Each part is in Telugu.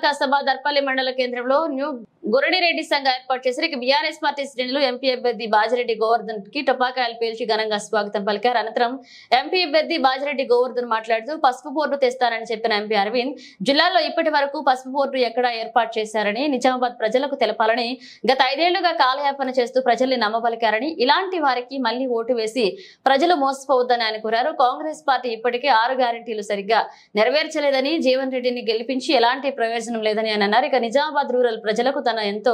కసబా దర్పల్లి మండల కేంద్రంలో న్యూ గురడిరెడ్డి సంఘ ఏర్పాటు చేశారు. బీఆర్ఎస్ పార్టీ శ్రేణులు ఎంపీ అభ్యర్థి బాజిరెడ్డి గోవర్ధన్ కి టపాకాయలు పేల్చి ఘనంగా స్వాగతం పలికారు. అనంతరం ఎంపీ అభ్యర్థి బాజిరెడ్డి గోవర్ధన్ మాట్లాడుతూ పసుపు బోర్డు తెస్తానని చెప్పిన ఎంపీ అరవింద్ జిల్లాలో ఇప్పటి వరకు పసుపు బోర్డు ఎక్కడా ఏర్పాటు చేశారని, నిజామాబాద్ ప్రజలకు తెలపాలని గత 5 ఏళ్లుగా కాలయాపన చేస్తూ ప్రజల్ని నమ్మబలికారని, ఇలాంటి వారికి మళ్లీ ఓటు వేసి ప్రజలు మోసపోవద్దని ఆయన కోరారు. కాంగ్రెస్ పార్టీ ఇప్పటికే 6 గ్యారెంటీలు సరిగ్గా నెరవేర్చలేదని, జీవన్ రెడ్డిని గెలిపించి ఎలాంటి ప్రయోజనం లేదని ఆయన అన్నారు. ఇక నిజామాబాద్ రూరల్ ప్రజలకు తన ఎంతో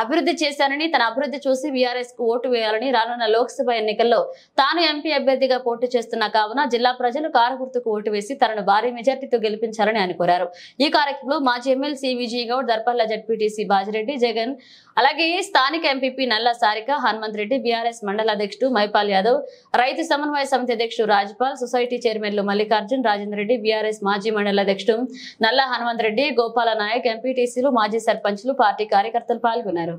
అభివృద్ధి చేశానని, తన అభివృద్ధి చూసి బీఆర్ఎస్ కు ఓటు వేయాలని, రానున్న లోక్సభ ఎన్నికల్లో తాను ఎంపీ అభ్యర్థిగా పోటీ చేస్తున్నా కావున జిల్లా ప్రజలు కారు గుర్తుకు ఓటు వేసి తనను భారీ మెజార్టీతో గెలిపించాలని ఆయన కోరారు. ఈ కార్యక్రమంలో మాజీ ఎమ్మెల్సీ విజయ్ గౌడ్, దర్పల్ల జడ్పీటీసీ బాజిరెడ్డి జగన్, అలాగే స్థానిక ఎంపీపీ నల్ల సారిక, హనుమంత్ రెడ్డి, బీఆర్ఎస్ మండల అధ్యక్షుడు మైపాల్ యాదవ్, రైతు సమన్వయ సమితి అధ్యక్షుడు రాజ్పాల్, సొసైటీ చైర్మన్లు మల్లికార్జున్, రాజేంద్ర రెడ్డి, బీఆర్ఎస్ మాజీ మండల అధ్యక్షుడు నల్ల హనుమంత్ రెడ్డి, గోపాల నాయక్, ఎంపీటీసీలు, మాజీ సర్పంచ్లు, పార్టీ కార్యకర్తలు పాల్గొన్నారు.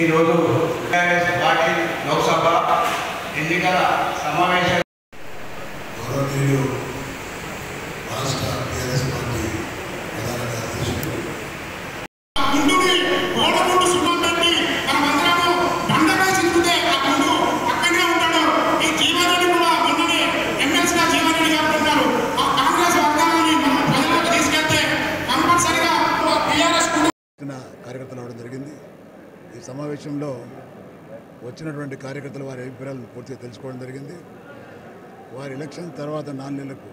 ఈరోజు బీఆర్ఎస్ పార్టీ లోక్సభ ఎన్నికల సమావేశం గౌరవనీయులు రాష్ట్ర బీఆర్ఎస్ పార్టీ ప్రధాన కార్యదర్శులు కార్యకర్తలు అవడం జరిగింది. ఈ సమావేశంలో వచ్చినటువంటి కార్యకర్తలు వారి అభిప్రాయాలను పూర్తిగా తెలుసుకోవడం జరిగింది. వారి ఎలక్షన్ తర్వాత 4 నెలలకు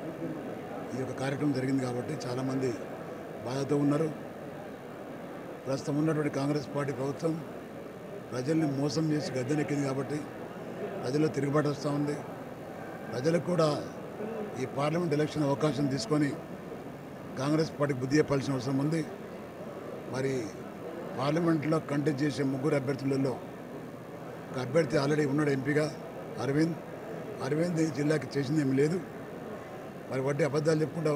ఈ యొక్క కార్యక్రమం జరిగింది కాబట్టి చాలామంది బాధతో ఉన్నారు. ప్రస్తుతం ఉన్నటువంటి కాంగ్రెస్ పార్టీ ప్రభుత్వం ప్రజల్ని మోసం చేసి గద్దెనెక్కింది కాబట్టి ప్రజల్లో తిరుగుబాటు వస్తూ ఉంది. ప్రజలకు కూడా ఈ పార్లమెంట్ ఎలక్షన్ అవకాశం తీసుకొని కాంగ్రెస్ పార్టీకి బుద్ధి చెప్పాల్సిన అవసరం ఉంది. మరి పార్లమెంట్లో కంటెస్ట్ చేసే 3 అభ్యర్థులలో ఒక అభ్యర్థి ఆల్రెడీ ఉన్నాడు ఎంపీగా అరవింద్ జిల్లాకి చేసింది ఏమి లేదు. మరి వడ్డీ అబద్ధాలు చెప్పుకుంటూ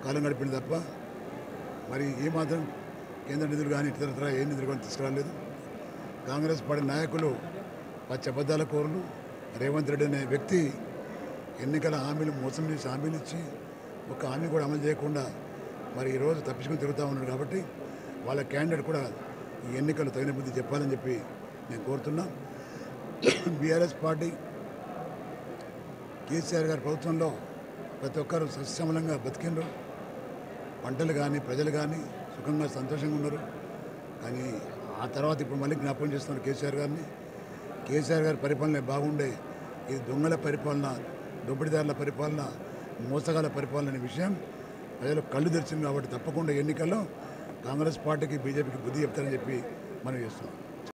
కాలం గడిపింది తప్ప మరి ఏమాత్రం కేంద్ర నిధులు కానీ ఇతరత్ర ఏ నిధులు కానీ తీసుకురాలేదు. కాంగ్రెస్ పార్టీ నాయకులు పచ్చి అబద్ధాల కోరులు. రేవంత్ రెడ్డి అనే వ్యక్తి ఎన్నికల హామీలు మోసం చేసి హామీలు ఇచ్చి ఒక హామీ కూడా అమలు చేయకుండా మరి ఈరోజు తప్పించుకొని తిరుగుతూ ఉన్నాడు కాబట్టి వాళ్ళ క్యాండిడేట్ కూడా ఈ ఎన్నికలు తగిన బుద్ధి చెప్పాలని చెప్పి నేను కోరుతున్నా. బీఆర్ఎస్ పార్టీ కేసీఆర్ గారి ప్రభుత్వంలో ప్రతి ఒక్కరు సస్యమలంగా బతికిండ్రు. పంటలు కానీ ప్రజలు కానీ సుఖంగా సంతోషంగా ఉన్నారు. కానీ ఆ తర్వాత ఇప్పుడు మళ్ళీ జ్ఞాపకం చేస్తున్నారు కేసీఆర్ గారిని. కేసీఆర్ గారి పరిపాలన బాగుండే, ఇది దొంగల పరిపాలన, దోపిడీదారుల పరిపాలన, మోసగాల పరిపాలన అనే విషయం ప్రజలు కళ్ళు తెరిచింది కాబట్టి తప్పకుండా ఎన్నికల్లో కాంగ్రెస్ పార్టీకి బీజేపీకి బుద్ధి చెప్తారని చెప్పి మనం చేస్తున్నాం.